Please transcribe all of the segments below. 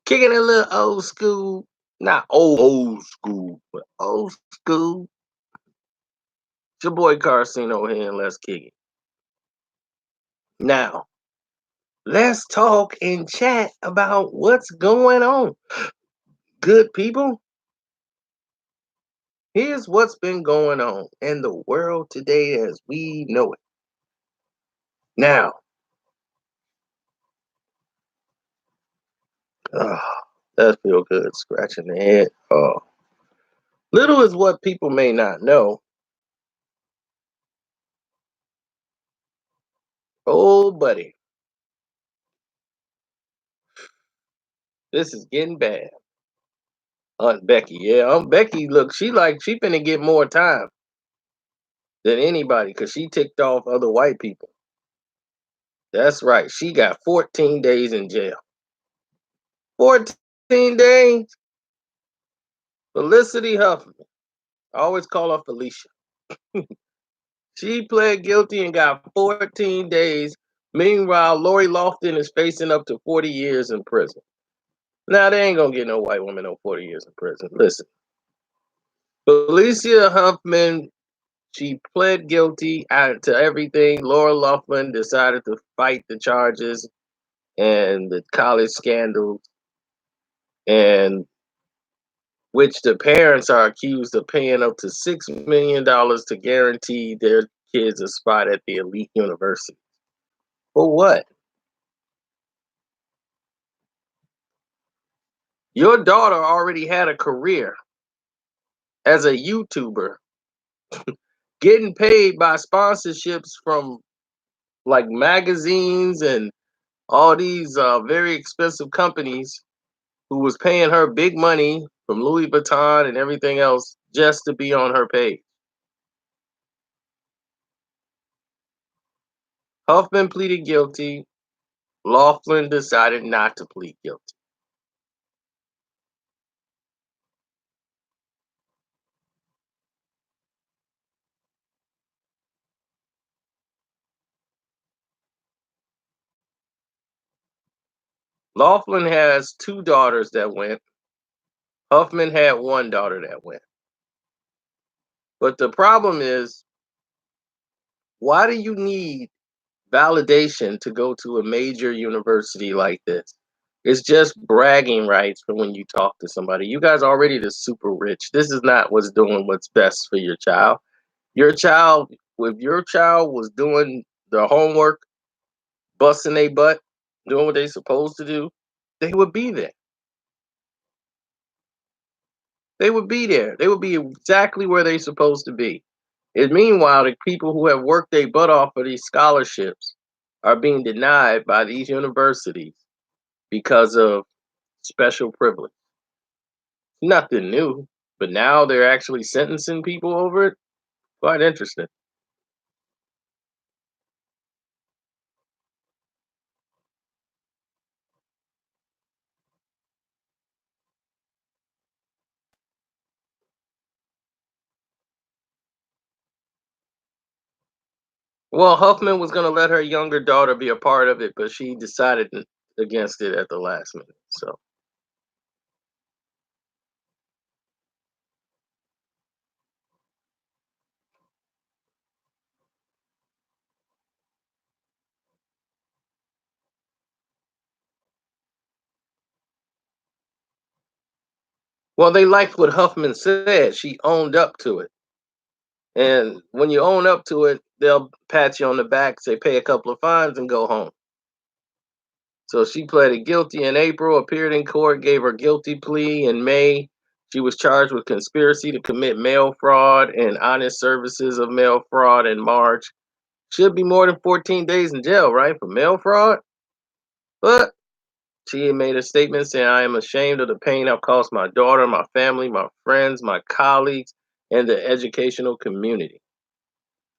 Kicking a little old school, not old school, but old school. It's your boy Karceno here, and let's kick it. Now, let's talk and chat about what's going on. Good people, here's what's been going on in the world today as we know it. Now, uh, that feel good, scratching the head. Little is what people may not know. Oh, buddy, this is getting bad. Aunt Becky, yeah, Aunt Becky, look, she finna get more time than anybody because she ticked off other white people. That's right. She got 14 days in jail. 14 days. Felicity Huffman. I always call her Felicia. She pled guilty and got 14 days. Meanwhile, Lori Loughlin is facing up to 40 years in prison. Now, they ain't gonna get no white woman no 40 years in prison. Listen, Felicia Huffman, she pled guilty to everything. Laura Loughlin decided to fight the charges and the college scandals, and which the parents are accused of paying up to $6 million to guarantee their kids a spot at the elite university. For what? Your daughter already had a career as a YouTuber, getting paid by sponsorships from like magazines and all these very expensive companies who was paying her big money from Louis Vuitton and everything else just to be on her page. Huffman pleaded guilty. Laughlin decided not to plead guilty. Laughlin has two daughters that went. Huffman had one daughter that went. But the problem is, why do you need validation to go to a major university like this? It's just bragging rights for when you talk to somebody. You guys already the super rich. This is not what's doing what's best for your child. Your child, if your child was doing their homework, busting their butt, doing what they supposed to do, they would be there. They would be there. They would be exactly where they're supposed to be. And meanwhile, the people who have worked their butt off for these scholarships are being denied by these universities because of special privilege. Nothing new, but now they're actually sentencing people over it. Quite interesting. Well, Huffman was going to let her younger daughter be a part of it, but she decided against it at the last minute. So, well, they liked what Huffman said. She owned up to it. And when you own up to it, they'll pat you on the back, say pay a couple of fines, and go home. So she pleaded guilty in April, appeared in court, gave her guilty plea in May. She was charged with conspiracy to commit mail fraud and honest services of mail fraud in March. Should be more than 14 days in jail, right, for mail fraud? But she made a statement saying, I am ashamed of the pain I've caused my daughter, my family, my friends, my colleagues, and the educational community.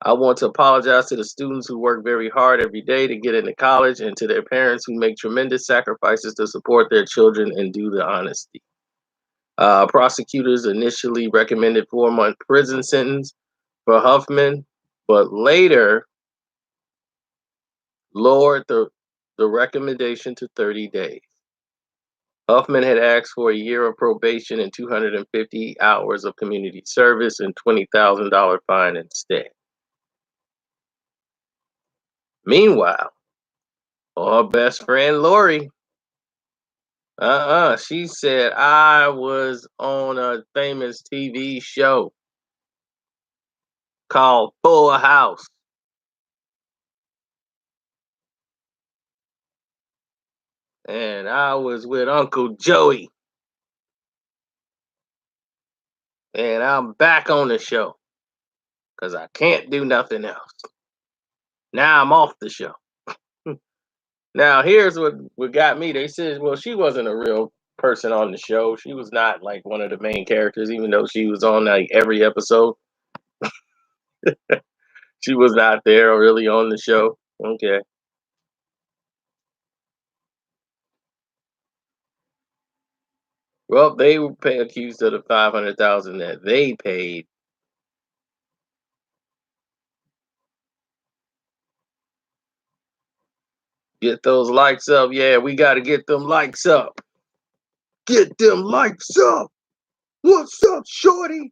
I want to apologize to the students who work very hard every day to get into college and to their parents who make tremendous sacrifices to support their children and do the honesty. Prosecutors initially recommended 4-month prison sentence for Huffman, but later lowered the recommendation to 30 days. Huffman had asked for a year of probation and 250 hours of community service and $20,000 fine instead. Meanwhile, our best friend Lori, she said I was on a famous TV show called Full House, and I was with Uncle Joey, and I'm back on the show because I can't do nothing else. Now I'm off the show. Now here's what got me. They said, well, she wasn't a real person on the show. She was not like one of the main characters, even though she was on like every episode. She was not there really on the show. Okay. Well, they were accused of the 500,000 that they paid. Get those likes up. Yeah, we got to get them likes up. Get them likes up. What's up, shorty?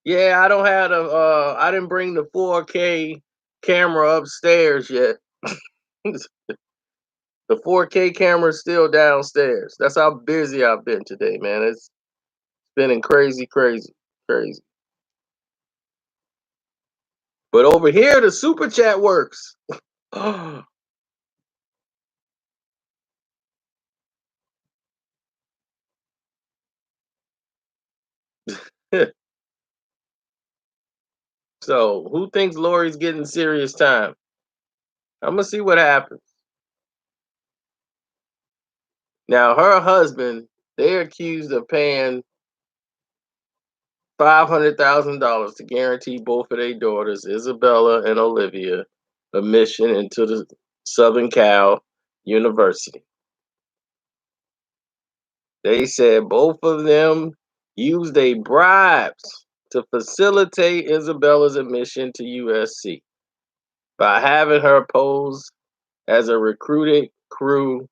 Yeah, I don't have I didn't bring the 4K camera upstairs yet. The 4K camera's still downstairs. That's how busy I've been today, man. It's been crazy, crazy, crazy. But over here, the super chat works. So, who thinks Lori's getting serious time? I'm gonna see what happens. Now, her husband, they're accused of paying $500,000 to guarantee both of their daughters, Isabella and Olivia, admission into the Southern Cal University. They said both of them used their bribes to facilitate Isabella's admission to USC by having her pose as a recruited crew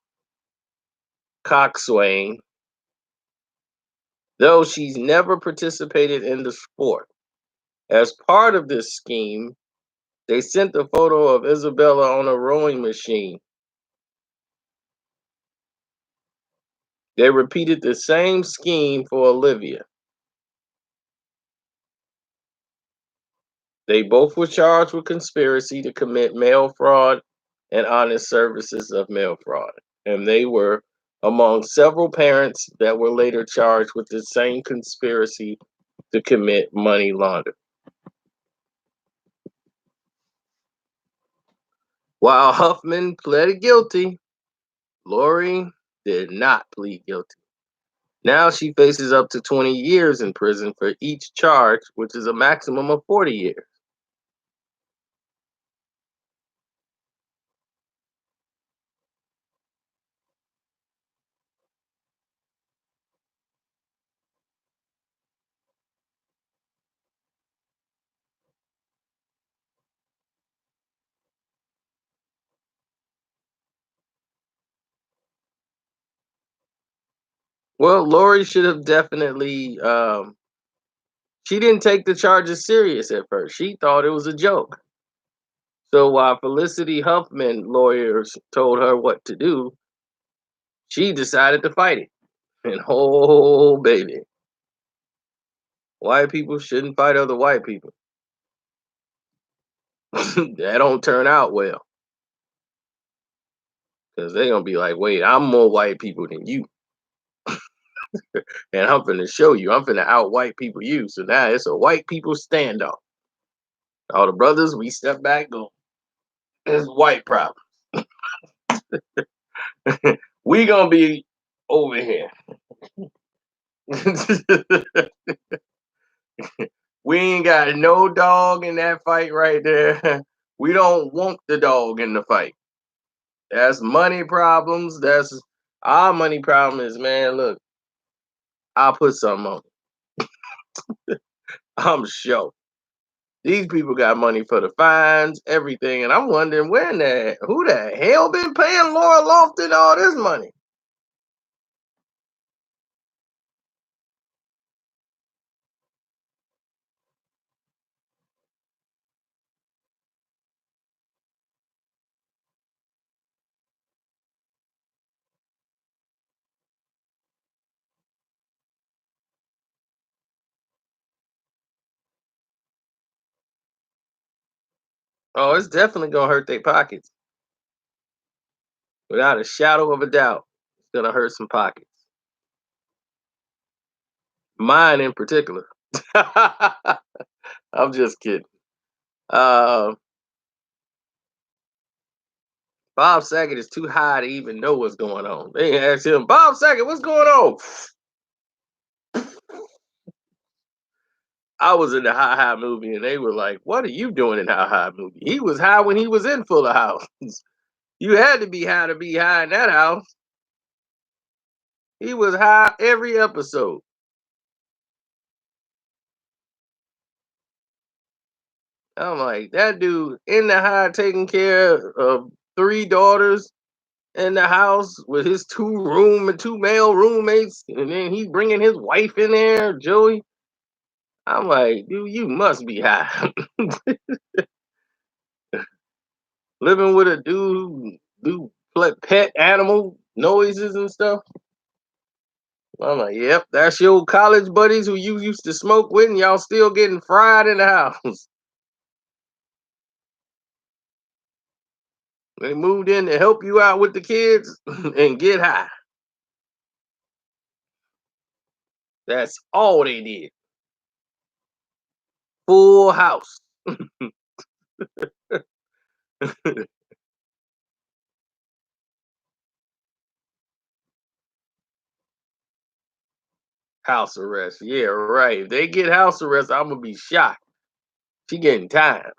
coxswain, though she's never participated in the sport. As part of this scheme, they sent a photo of Isabella on a rowing machine. They repeated the same scheme for Olivia. They both were charged with conspiracy to commit mail fraud and honest services of mail fraud. And they were among several parents that were later charged with the same conspiracy to commit money laundering. While Huffman pleaded guilty, Lori did not plead guilty. Now she faces up to 20 years in prison for each charge, which is a maximum of 40 years. Well, Lori should have definitely. She didn't take the charges serious at first. She thought it was a joke. So while Felicity Huffman lawyers told her what to do, she decided to fight it. And oh, baby, white people shouldn't fight other white people. That don't turn out well because they're gonna be like, "Wait, I'm more white people than you, and I'm finna show you. I'm finna out white people you." So now it's a white people standoff. All the brothers, we step back, go. It's white problem. We gonna be over here. We ain't got no dog in that fight right there. We don't want the dog in the fight. That's money problems. That's our money problem is, man, look, I'll put something on it. I'm sure. These people got money for the fines, everything, and I'm wondering who the hell been paying Laura Loughlin all this money? Oh, it's definitely gonna hurt their pockets, without a shadow of a doubt. It's gonna hurt some pockets. Mine in particular. I'm just kidding. Uh, Bob Saget is too high to even know what's going on. They asked him, Bob Saget, what's going on? I was in the High High movie, and they were like, "What are you doing in High High movie?" He was high when he was in Fuller House. You had to be high in that house. He was high every episode. I'm like, that dude in the high taking care of three daughters in the house with his two male roommates, and then he bringing his wife in there, Joey. I'm like, dude, you must be high. Living with a dude who do pet animal noises and stuff. I'm like, yep, that's your college buddies who you used to smoke with, and y'all still getting fried in the house. They moved in to help you out with the kids and get high. That's all they did. Full house. House arrest. Yeah, right. If they get house arrest, I'm gonna be shocked. She getting time.